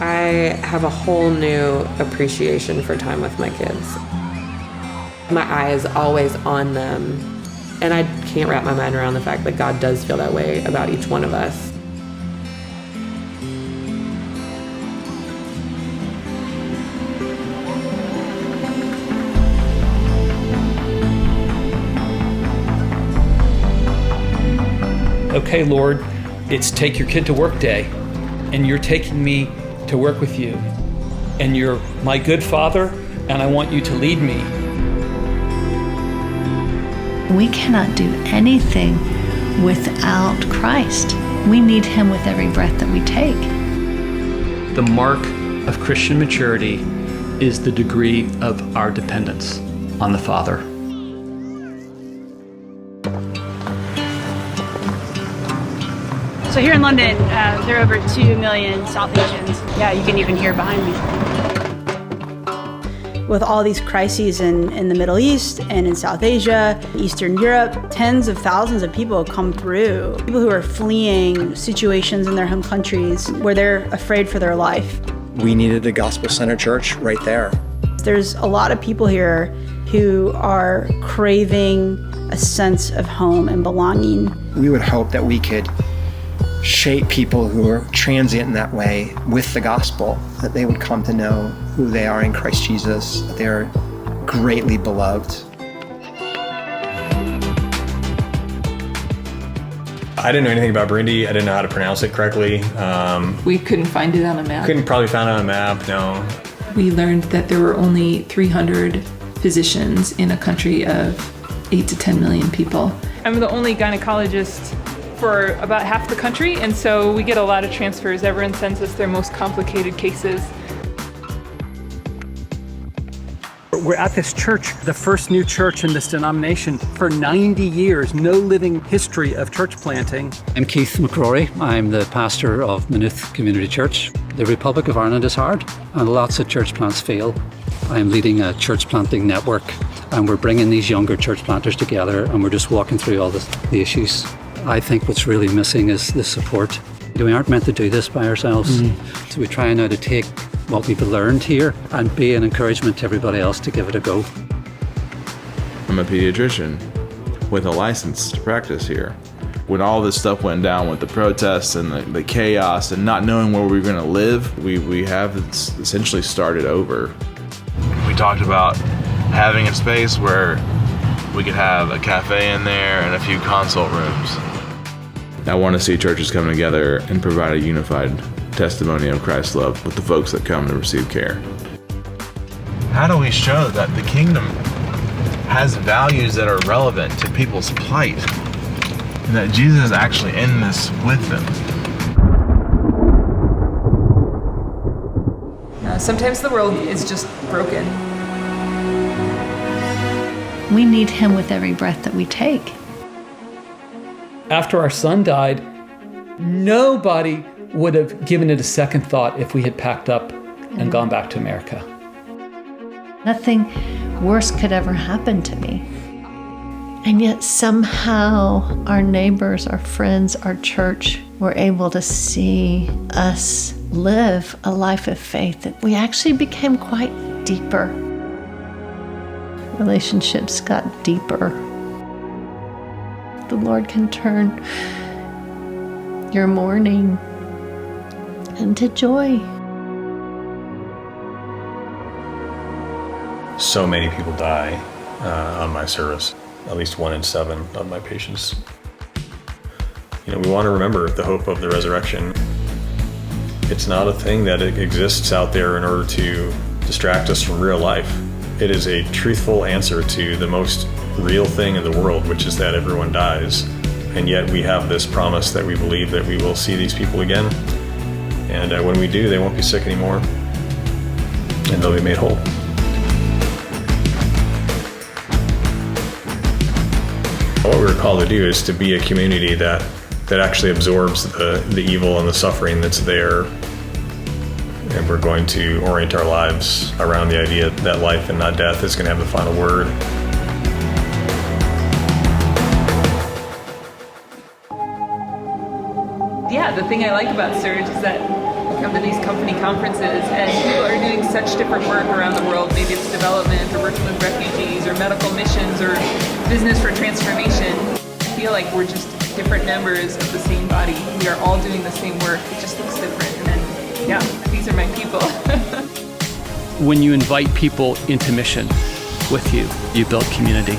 I have a whole new appreciation for time with my kids. My eye is always on them, and I can't wrap my mind around the fact that God does feel that way about each one of us. Okay, Lord, it's take your kid to work day, and you're taking me to work with you, and you're my good father, and I want you to lead me. We cannot do anything without Christ. We need him with every breath that we take. The mark of Christian maturity is the degree of our dependence on the Father. So here in London, there are over 2 million South Asians. Yeah, you can even hear behind me. With all these crises in the Middle East and in South Asia, Eastern Europe, tens of thousands of people come through. People who are fleeing situations in their home countries where they're afraid for their life. We needed a gospel-centered church right there. There's a lot of people here who are craving a sense of home and belonging. We would hope that we could shape people who are transient in that way with the gospel, that they would come to know who they are in Christ Jesus, that they are greatly beloved. I didn't know anything about Burundi. I didn't know how to pronounce it correctly. We couldn't find it on a map. Couldn't probably find it on a map, no. We learned that there were only 300 physicians in a country of 8 to 10 million people. I'm the only gynecologist for about half the country, and so we get a lot of transfers. Everyone sends us their most complicated cases. We're at this church, the first new church in this denomination for 90 years, no living history of church planting. I'm Keith McCrory. I'm the pastor of Maynooth Community Church. The Republic of Ireland is hard, and lots of church plants fail. I'm leading a church planting network, and we're bringing these younger church planters together, and we're just walking through all the issues. I think what's really missing is the support. We aren't meant to do this by ourselves. So we try now to take what we've learned here and be an encouragement to everybody else to give it a go. I'm a pediatrician with a license to practice here. When all this stuff went down with the protests and the chaos and not knowing where we were going to live, we have essentially started over. We talked about having a space where we could have a cafe in there and a few consult rooms. I want to see churches come together and provide a unified testimony of Christ's love with the folks that come to receive care. How do we show that the kingdom has values that are relevant to people's plight and that Jesus is actually in this with them? Sometimes the world is just broken. We need him with every breath that we take. After our son died, nobody would have given it a second thought if we had packed up and gone back to America. Nothing worse could ever happen to me. And yet somehow our neighbors, our friends, our church were able to see us live a life of faith that we actually became quite deeper. Relationships got deeper. The Lord can turn your mourning into joy. So many people die on my service, at least 1 in 7 of my patients. We want to remember the hope of the resurrection. It's not a thing that exists out there in order to distract us from real life. It is a truthful answer to the most real thing in the world, which is that everyone dies. And yet we have this promise that we believe that we will see these people again. And when we do, they won't be sick anymore, and they'll be made whole. What we're called to do is to be a community that actually absorbs the evil and the suffering that's there. And we're going to orient our lives around the idea that life and not death is going to have the final word. Yeah, the thing I like about Serge is that come to these company conferences, and people are doing such different work around the world. Maybe it's development, or working with refugees, or medical missions, or business for transformation. I feel like we're just different members of the same body. We are all doing the same work. It just looks different. And then, yeah, these are my people. When you invite people into mission with you, you build community.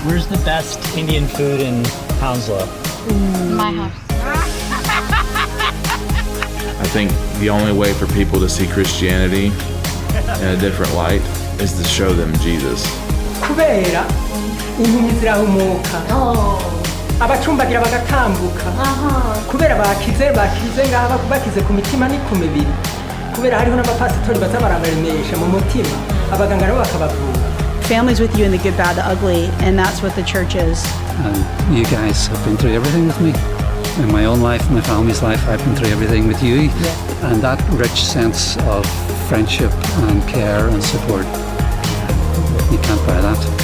Where's the best Indian food in Hounslow? My house. I think the only way for people to see Christianity in a different light is to show them Jesus. kubera impumyi zirahumuka abacumbagira bagatambuka kubera bakize ngaha bakize ku mitima ni ku mibiri kubera hariho n'abapasitori baza barabaremesha mu mutima abaganga nabo bakabavura. Families with you in the good, bad, the ugly, and that's what the church is. And you guys have been through everything with me. In my own life, my family's life, I've been through everything with you. Yeah. And that rich sense of friendship and care and support, you can't buy that.